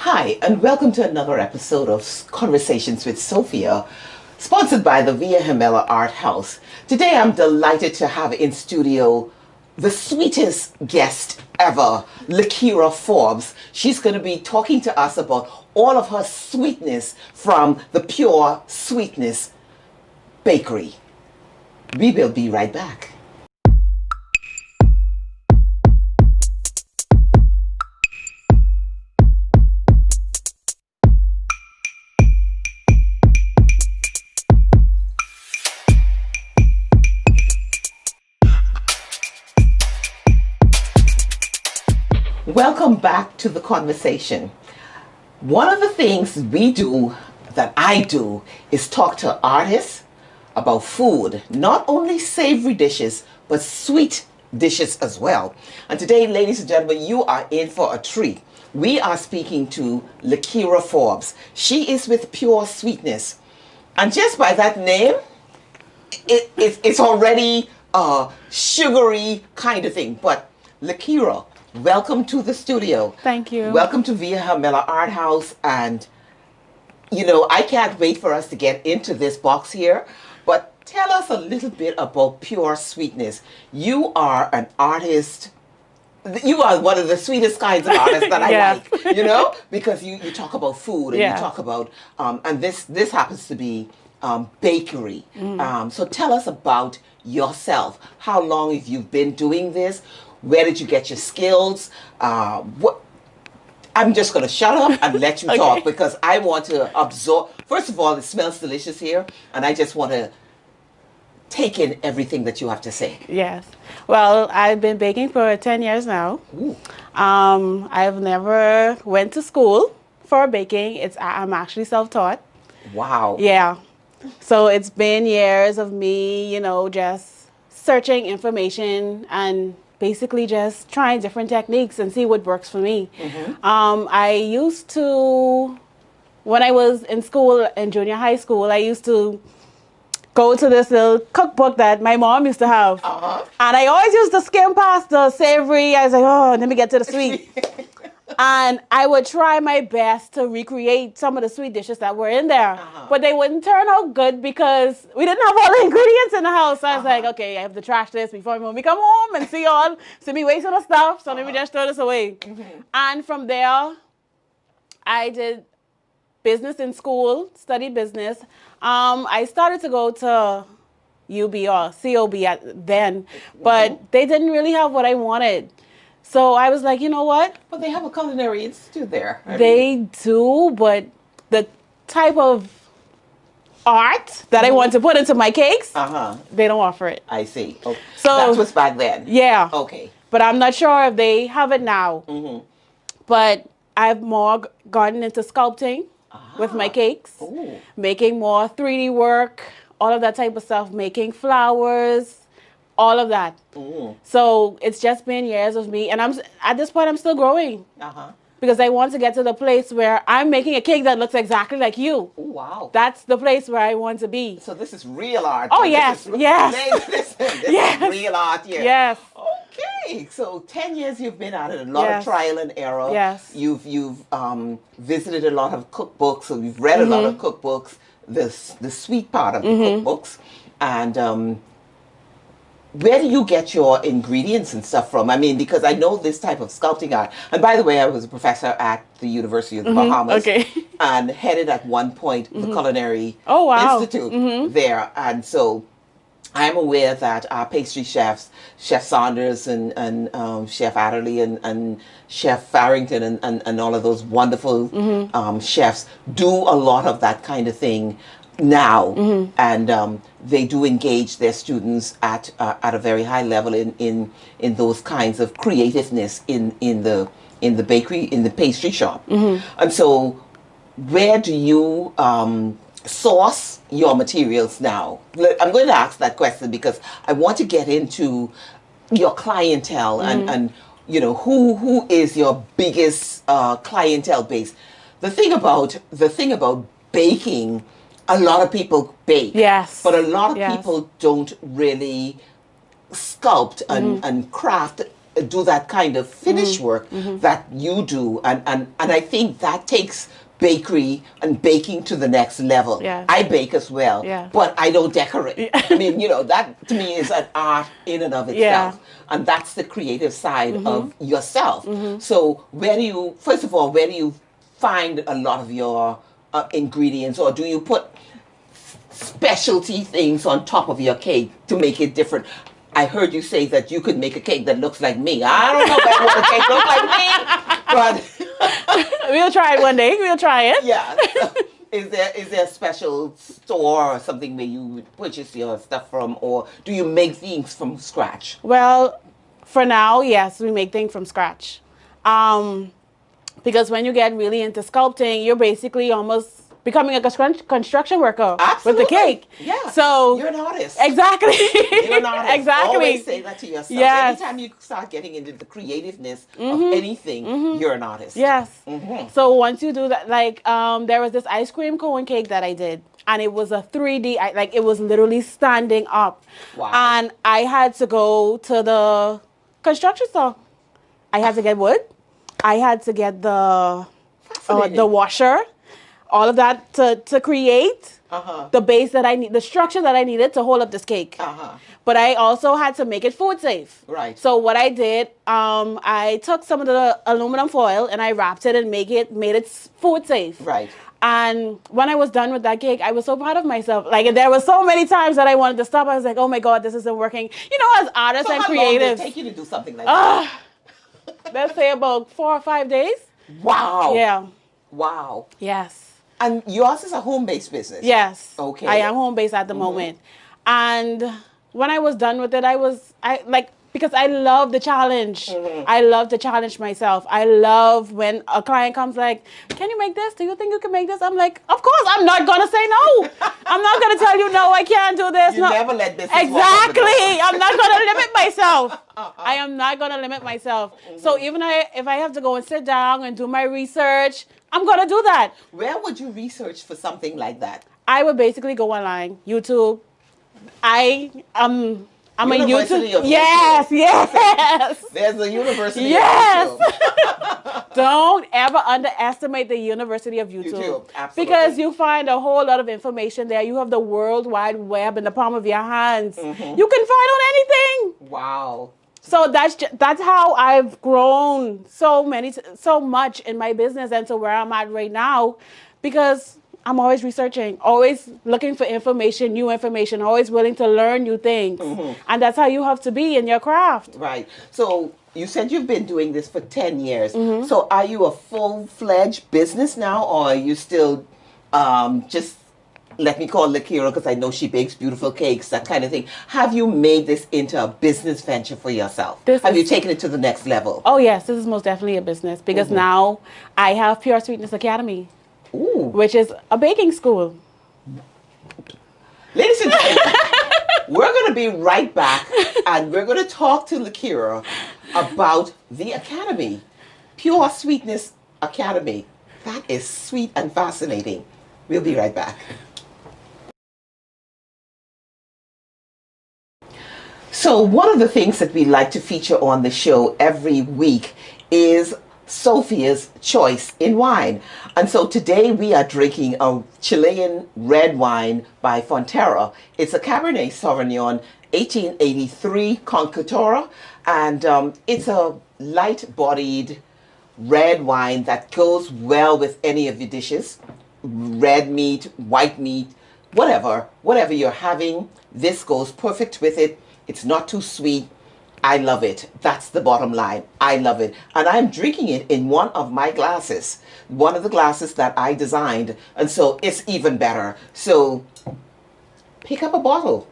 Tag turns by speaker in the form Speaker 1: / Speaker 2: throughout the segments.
Speaker 1: Hi, and welcome to another episode of Conversations with Sophia, sponsored by the Via Gemella Art House. Today I'm delighted to have in studio the sweetest guest ever, Lakeria Forbes. She's going to be talking to us about all of her sweetness from the Pure Sweetness Bakery. We will be right back. Welcome back to the conversation. One of the things that I do, is talk to artists about food, not only savory dishes, but sweet dishes as well. And today, ladies and gentlemen, you are in for a treat. We are speaking to Lakeria Forbes. She is with Pure Sweetness. And just by that name, it's already a sugary kind of thing. But Lakeria, welcome to the studio.
Speaker 2: Thank you.
Speaker 1: Welcome to Via Gemella Art House. And, I can't wait for us to get into this box here. But tell us a little bit about Pure Sweetness. You are an artist. You are one of the sweetest kinds of artists that I like, because you talk about food and you talk about, and this happens to be bakery. So tell us about yourself. How long have you been doing this? Where did you get your skills? I'm just going to shut up and let you talk because I want to absorb. First of all, it smells delicious here, and I just want to take in everything that you have to say.
Speaker 2: Yes. Well, I've been baking for 10 years now.
Speaker 1: Ooh.
Speaker 2: I've never went to school for baking. I'm actually self-taught.
Speaker 1: Wow.
Speaker 2: Yeah. So it's been years of me, just searching information and basically just trying different techniques and see what works for me. I used to, when I was in school, in junior high school, I used to go to this little cookbook that my mom used to have. And I always used to skim past the savory. I was like, oh, let me get to the sweet. And I would try my best to recreate some of the sweet dishes that were in there. But they wouldn't turn out good because we didn't have all the ingredients in the house. So I was like, okay, I have to trash this before we come home and see me wasting the stuff. So let me just throw this away. And from there, I did business in school, studied business. I started to go to UB or COB then, but they didn't really have what I wanted. So I was like, you know what?
Speaker 1: But they have a culinary institute there.
Speaker 2: They do, but the type of art that I want to put into my cakes, they don't offer it.
Speaker 1: I see. Okay.
Speaker 2: So
Speaker 1: that was back then.
Speaker 2: Yeah.
Speaker 1: Okay.
Speaker 2: But I'm not sure if they have it now. But I've more gotten into sculpting with my cakes, making more 3D work, all of that type of stuff, making flowers, all of that. So it's just been years of me, and at this point I'm still growing because I want to get to the place where I'm making a cake that looks exactly like you.
Speaker 1: Oh, wow.
Speaker 2: That's the place where I want to be.
Speaker 1: So this is real art.
Speaker 2: Oh, yes, yes.
Speaker 1: This is real art here.
Speaker 2: Yes.
Speaker 1: Okay, so 10 years you've been at it, a lot of trial and error.
Speaker 2: Yes.
Speaker 1: You've visited a lot of cookbooks, so you've read a lot of cookbooks, the sweet part of the cookbooks, and where do you get your ingredients and stuff from? I mean, because I know this type of sculpting art. And by the way, I was a professor at the University of the Bahamas. And headed at one point the Culinary Institute there. And so I'm aware that our pastry chefs, Chef Saunders and Chef Adderley and Chef Farrington and all of those wonderful chefs do a lot of that kind of thing now, and they do engage their students at a very high level in those kinds of creativeness in the bakery, in the pastry shop. And so where do you source your materials now? I'm going to ask that question because I want to get into your clientele and who is your biggest clientele base. The thing about baking, a lot of people bake.
Speaker 2: Yes.
Speaker 1: But a lot of people don't really sculpt and craft do that kind of finish work that you do, and I think that takes bakery and baking to the next level.
Speaker 2: Yes.
Speaker 1: I bake as well,
Speaker 2: Yeah.
Speaker 1: but I don't decorate. I mean, that to me is an art in and of itself.
Speaker 2: Yeah.
Speaker 1: And that's the creative side of yourself. So first of all, where do you find a lot of your ingredients, or do you put specialty things on top of your cake to make it different? I heard you say that you could make a cake that looks like me. I don't know about what a cake looks like me, but
Speaker 2: we'll try it one day. We'll try it.
Speaker 1: yeah. So is there a special store or something where you would purchase your stuff from, or do you make things from scratch?
Speaker 2: Well, for now, yes, we make things from scratch. Because when you get really into sculpting, you're basically almost becoming a construction worker.
Speaker 1: Absolutely.
Speaker 2: With the cake.
Speaker 1: Yeah.
Speaker 2: So
Speaker 1: you're an artist.
Speaker 2: Exactly.
Speaker 1: You're an artist.
Speaker 2: Exactly.
Speaker 1: Always say that to yourself.
Speaker 2: Yes.
Speaker 1: Anytime you start getting into the creativeness of anything, you're an artist.
Speaker 2: Yes. So once you do that, like there was this ice cream cone cake that I did, and it was a 3D, like it was literally standing up.
Speaker 1: Wow.
Speaker 2: And I had to go to the construction store. I had to get wood. I had to get the washer. All of that to create the base that I need, the structure that I needed to hold up this cake. But I also had to make it food safe.
Speaker 1: Right.
Speaker 2: So what I did, I took some of the aluminum foil and I wrapped it and made it food safe.
Speaker 1: Right.
Speaker 2: And when I was done with that cake, I was so proud of myself. Like, there were so many times that I wanted to stop. I was like, oh my God, this isn't working. As artists and creatives. How long did
Speaker 1: it take you to do something like that?
Speaker 2: Let's say about 4 or 5 days.
Speaker 1: Wow.
Speaker 2: Yeah.
Speaker 1: Wow.
Speaker 2: Yes.
Speaker 1: And yours is a home-based business?
Speaker 2: Yes.
Speaker 1: Okay.
Speaker 2: I am home-based at the moment. And when I was done with it, because I love the challenge. I love to challenge myself. I love when a client comes like, can you make this? Do you think you can make this? I'm like, of course, I'm not going to say no. I'm not going to tell you, no, I can't do this.
Speaker 1: You never let this
Speaker 2: Exactly. I'm not going to limit myself. I am not going to limit myself. So even if I have to go and sit down and do my research, I'm going to do that.
Speaker 1: Where would you research for something like that?
Speaker 2: I would basically go online, YouTube. I'm
Speaker 1: University
Speaker 2: a YouTube.
Speaker 1: Of
Speaker 2: yes,
Speaker 1: YouTube.
Speaker 2: yes.
Speaker 1: There's a University
Speaker 2: yes.
Speaker 1: of YouTube.
Speaker 2: Don't ever underestimate the University of YouTube.
Speaker 1: Absolutely.
Speaker 2: Because you find a whole lot of information there. You have the World Wide Web in the palm of your hands. You can find out anything.
Speaker 1: Wow.
Speaker 2: So that's how I've grown so much in my business and to where I'm at right now, because I'm always researching, always looking for information, new information, always willing to learn new things. And that's how you have to be in your craft.
Speaker 1: Right. So you said you've been doing this for 10 years. So are you a full-fledged business now, or are you still just, let me call Lakeria because I know she bakes beautiful cakes, that kind of thing. Have you made this into a business venture for yourself? Have you taken it to the next level?
Speaker 2: Oh, yes. This is most definitely a business, because now I have Pure Sweetness Academy.
Speaker 1: Ooh.
Speaker 2: Which is a baking school.
Speaker 1: Ladies and gentlemen, we're going to be right back, and we're going to talk to Lakeria about the Academy, Pure Sweetness Academy. That is sweet and fascinating. We'll be right back. So one of the things that we like to feature on the show every week is Sophia's choice in wine. And so today we are drinking a Chilean red wine by Fonterra. It's a Cabernet Sauvignon 1883 Concatora, and it's a light-bodied red wine that goes well with any of your dishes. Red meat, white meat, whatever you're having, this goes perfect with it. It's not too sweet. I love it. That's the bottom line. I love it. And I'm drinking it in one of my glasses, one of the glasses that I designed. And so it's even better. So pick up a bottle.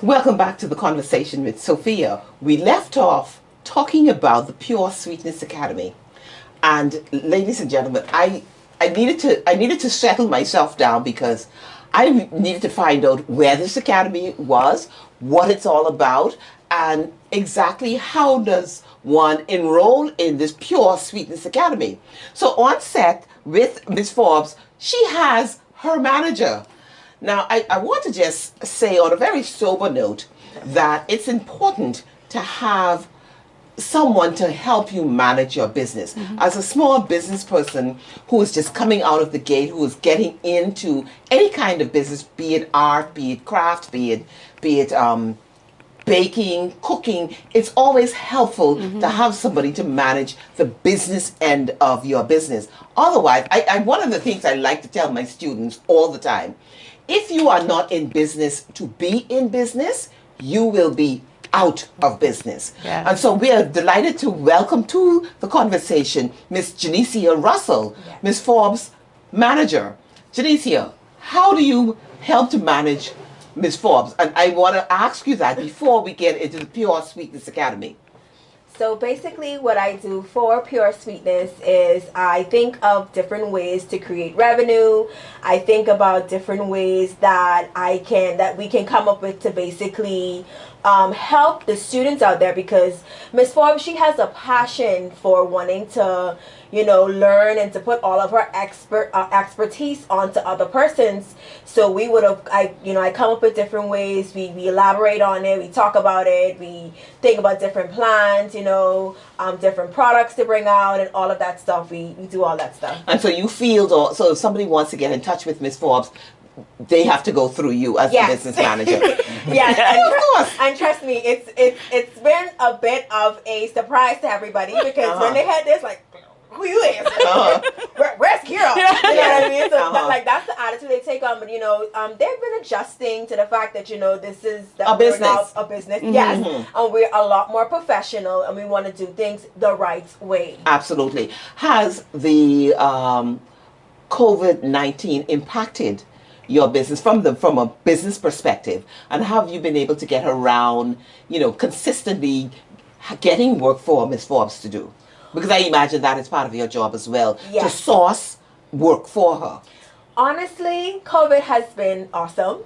Speaker 1: Welcome back to the conversation with Sophia. We left off talking about the Pure Sweetness Academy. And ladies and gentlemen, I needed to settle myself down, because I needed to find out where this academy was, what it's all about, and exactly how does one enroll in this Pure Sweetness Academy. So on set with Ms. Forbes, she has her manager. Now, I want to just say on a very sober note that it's important to have someone to help you manage your business. As a small business person who is just coming out of the gate, who is getting into any kind of business, be it art, be it craft, be it baking, cooking, it's always helpful to have somebody to manage the business end of your business. Otherwise, one of the things I like to tell my students all the time, if you are not in business to be in business, you will be out of business.
Speaker 2: Yes.
Speaker 1: And so we are delighted to welcome to the conversation Miss Genecia Russell,
Speaker 3: Yes.
Speaker 1: Miss Forbes' manager. Genecia, how do you help to manage Miss Forbes? And I want to ask you that before we get into the Pure Sweetness Academy.
Speaker 3: So basically what I do for Pure Sweetness is I think of different ways to create revenue. I think about different ways that we can come up with to basically help the students out there, because Miss Forbes, she has a passion for wanting to, learn and to put all of her expertise onto other persons. So I come up with different ways. We elaborate on it. We talk about it. We think about different plans, different products to bring out and all of that stuff. We do all that stuff.
Speaker 1: And so you field, so if somebody wants to get in touch with Miss Forbes, they have to go through you as
Speaker 3: Yes.
Speaker 1: the business manager.
Speaker 3: Yes,
Speaker 1: Of course.
Speaker 3: and trust me, it's been a bit of a surprise to everybody, because when they had this, like, who you is? Where's Kira? You know what I mean? So that's the attitude they take on. But they've been adjusting to the fact that this is
Speaker 1: A business.
Speaker 3: a business. Yes, and we're a lot more professional, and we want to do things the right way.
Speaker 1: Absolutely. Has the COVID-19 impacted your business from a business perspective, and have you been able to get around, consistently getting work for Miss Forbes to do? Because I imagine that is part of your job as well, to
Speaker 3: Yes.
Speaker 1: source work for her.
Speaker 3: Honestly, COVID has been awesome.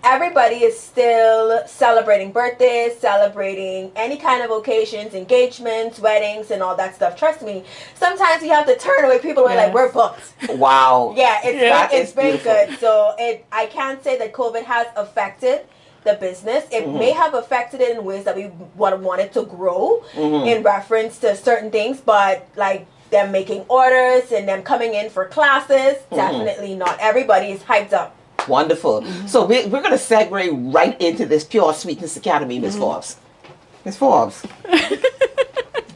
Speaker 3: Everybody is still celebrating birthdays, celebrating any kind of occasions, engagements, weddings, and all that stuff. Trust me, sometimes you have to turn away people who are like, we're booked.
Speaker 1: Wow.
Speaker 3: Yeah,
Speaker 1: That
Speaker 3: it's
Speaker 1: is
Speaker 3: been
Speaker 1: beautiful.
Speaker 3: good. So I can't say that COVID has affected the business. It may have affected it in ways that we wanted to grow in reference to certain things, but like them making orders and them coming in for classes, definitely not. Everybody is hyped up.
Speaker 1: Wonderful. So we're going to segue right into this Pure Sweetness Academy, Miss Forbes. Miss Forbes.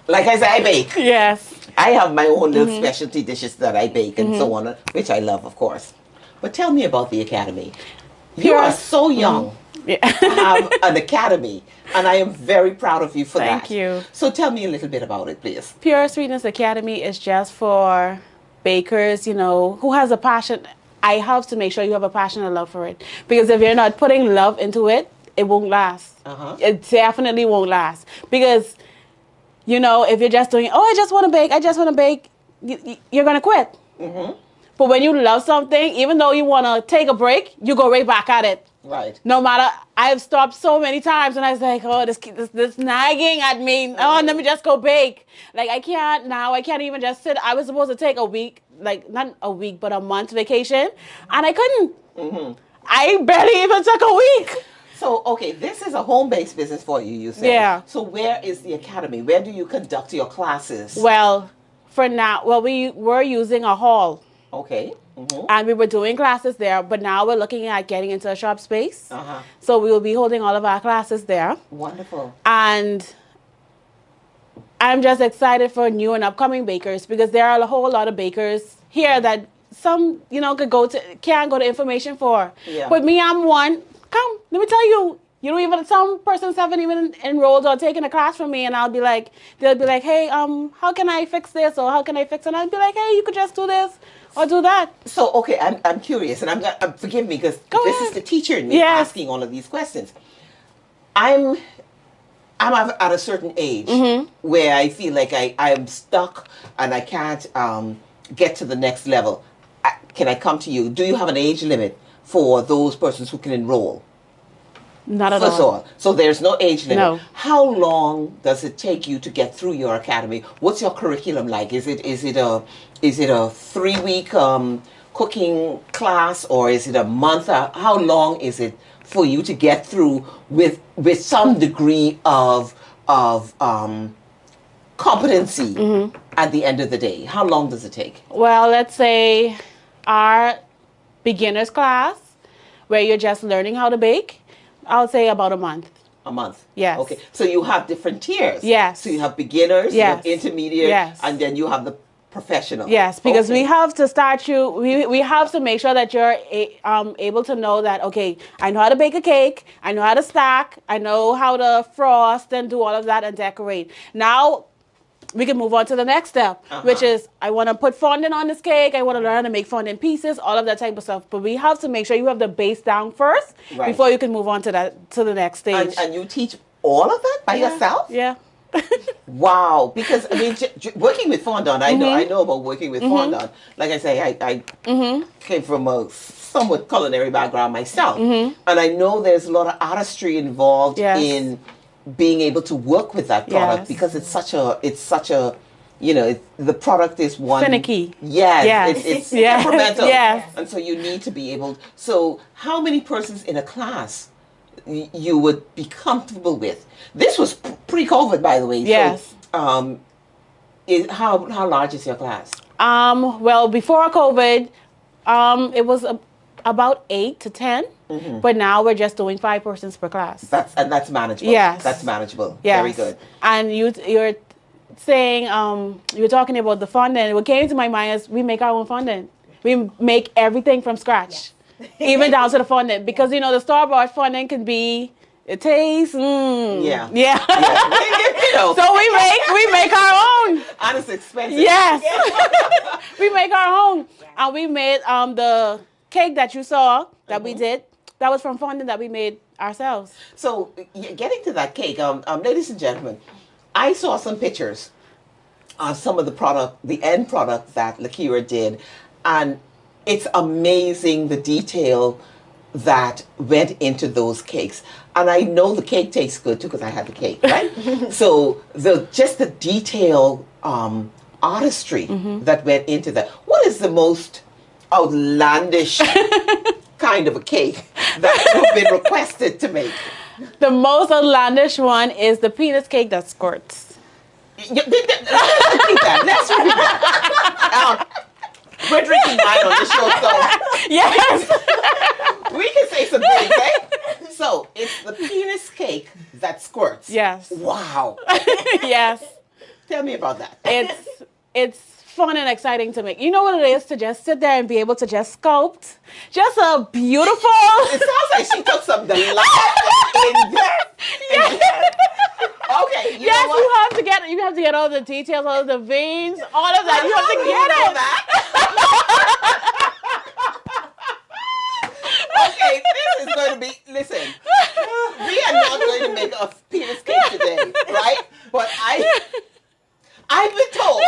Speaker 1: Like I said, I bake.
Speaker 2: Yes.
Speaker 1: I have my own little specialty dishes that I bake and so on, which I love, of course. But tell me about the academy. You are so young to have an academy, and I am very proud of you for that.
Speaker 2: Thank you.
Speaker 1: So tell me a little bit about it, please.
Speaker 2: Pure Sweetness Academy is just for bakers, who has a passion. I have to make sure you have a passion and love for it. Because if you're not putting love into it, it won't last. It definitely won't last. Because, if you're just doing, I just want to bake, you're going to quit. But when you love something, even though you want to take a break, you go right back at it.
Speaker 1: Right.
Speaker 2: No matter, I've stopped so many times and I was like, this nagging at me. Oh, let me just go bake. Like, I can't even just sit. I was supposed to take a week, like not a week, but a month vacation. And I couldn't. I barely even took a week.
Speaker 1: So, okay, this is a home-based business for you, you said.
Speaker 2: Yeah.
Speaker 1: So where is the academy? Where do you conduct your classes?
Speaker 2: Well, for now, we were using a hall.
Speaker 1: Okay.
Speaker 2: And we were doing classes there, but now we're looking at getting into a shop space. So we will be holding all of our classes there.
Speaker 1: Wonderful.
Speaker 2: And I'm just excited for new and upcoming bakers, because there are a whole lot of bakers here that some, can't go to information for.
Speaker 1: Yeah.
Speaker 2: But me, I'm one. Come, let me tell you. Some persons haven't even enrolled or taken a class from me, and they'll be like, hey, how can I fix this, or how can I fix it? And I'll be like, hey, you could just do this or do that.
Speaker 1: So, okay, I'm curious, and forgive me, because this
Speaker 2: ahead.
Speaker 1: is the teacher in me
Speaker 2: Yes.
Speaker 1: asking all of these questions. I'm at a certain age where I feel like I am stuck and I can't get to the next level. Can I come to you? Do you have an age limit for those persons who can enroll?
Speaker 2: Not at
Speaker 1: First
Speaker 2: all.
Speaker 1: of all, so there's no age limit.
Speaker 2: No.
Speaker 1: How long does it take you to get through your academy? What's your curriculum like? Is it a 3-week cooking class, or is it a month? How long is it for you to get through with some degree of of competency at the end of the day? How long does it take?
Speaker 2: Well, let's say our beginner's class, where you're just learning how to bake, I would say about a month.
Speaker 1: A month.
Speaker 2: Yes.
Speaker 1: Okay. So you have different tiers.
Speaker 2: Yes.
Speaker 1: So you have beginners, you have intermediate,
Speaker 2: yes,
Speaker 1: and then you have the professional.
Speaker 2: Yes, because we have to start you. We have to make sure that you're able to know that, okay, I know how to bake a cake, I know how to stack, I know how to frost and do all of that and decorate. Now we can move on to the next step, which is I want to put fondant on this cake. I want to learn how to make fondant pieces, all of that type of stuff. But we have to make sure you have the base down first before you can move on to the next stage.
Speaker 1: And you teach all of that by yourself?
Speaker 2: Yeah.
Speaker 1: Wow, because I mean, working with fondant, I know about working with fondant. Like I say, I came from a somewhat culinary background myself, and I know there's a lot of artistry involved in being able to work with that product because it's such a you know, the product is one
Speaker 2: finicky.
Speaker 1: Yes. It's temperamental.
Speaker 2: Yes.
Speaker 1: And so you need to be able. So how many persons in a class you would be comfortable with? This was pre-COVID, by the way.
Speaker 2: Yes.
Speaker 1: So, how large is your class?
Speaker 2: Well, before COVID, it was about 8 to 10. But now we're just doing 5 persons per class.
Speaker 1: That's manageable.
Speaker 2: Yes.
Speaker 1: That's manageable.
Speaker 2: Yes.
Speaker 1: Very good.
Speaker 2: And you're saying you were talking about the fondant. What came to my mind is we make our own fondant. We make everything from scratch, even down to the fondant, because you know the store-bought fondant can be it tastes yeah.
Speaker 1: You know.
Speaker 2: So we make our own.
Speaker 1: And it's expensive.
Speaker 2: Yes. We make our own, and we made the cake that you saw that we did. That was from fondant that we made ourselves.
Speaker 1: So, getting to that cake, ladies and gentlemen, I saw some pictures of some of the end product that Lakeria did, and it's amazing the detail that went into those cakes. And I know the cake tastes good too because I had the cake, right? So, just the detail, artistry that went into that. What is the most outlandish kind of a cake that you've been requested to make?
Speaker 2: The most outlandish one is the penis cake that squirts.
Speaker 1: Let's repeat that. We're drinking wine on the show, so
Speaker 2: yes,
Speaker 1: we can say some things, eh? So it's the penis cake that squirts.
Speaker 2: Yes.
Speaker 1: Wow.
Speaker 2: Yes.
Speaker 1: Tell me about that.
Speaker 2: It's fun and exciting to make. You know what it is to just sit there and be able to just sculpt just a beautiful.
Speaker 1: It sounds like she took some delight in there.
Speaker 2: Yes.
Speaker 1: Okay.
Speaker 2: You have to get all the details, all of the veins, all of that. You have to get it.
Speaker 1: Okay, this is going to be. Listen, we are not going to make a penis cake today, right? But I've been told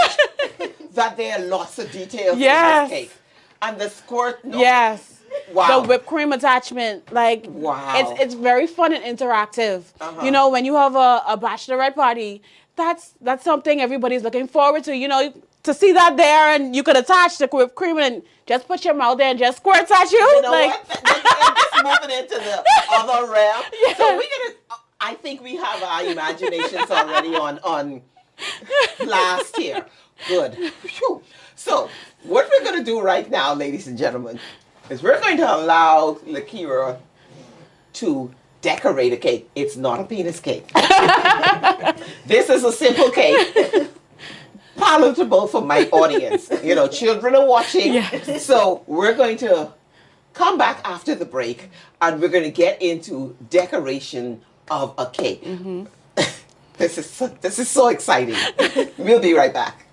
Speaker 1: that there are lots of details in this cake. And the squirt. No.
Speaker 2: Yes.
Speaker 1: Wow.
Speaker 2: The whipped cream attachment. Like,
Speaker 1: wow.
Speaker 2: It's very fun and interactive. You know, when you have a bachelorette party, that's something everybody's looking forward to. You know, to see that there and you could attach the whipped cream and just put your mouth there and just squirts at you.
Speaker 1: You know
Speaker 2: like,
Speaker 1: what? Just moving into the other realm. Yeah. So I think we have our imaginations already on blast here. Good. Whew. So, what we're going to do right now, ladies and gentlemen, is we're going to allow Lakeria to decorate a cake. It's not a penis cake. This is a simple cake. Palatable for my audience. You know, children are watching. Yes. So, we're going to come back after the break and we're going to get into decoration of a cake. This is so exciting. We'll be right back.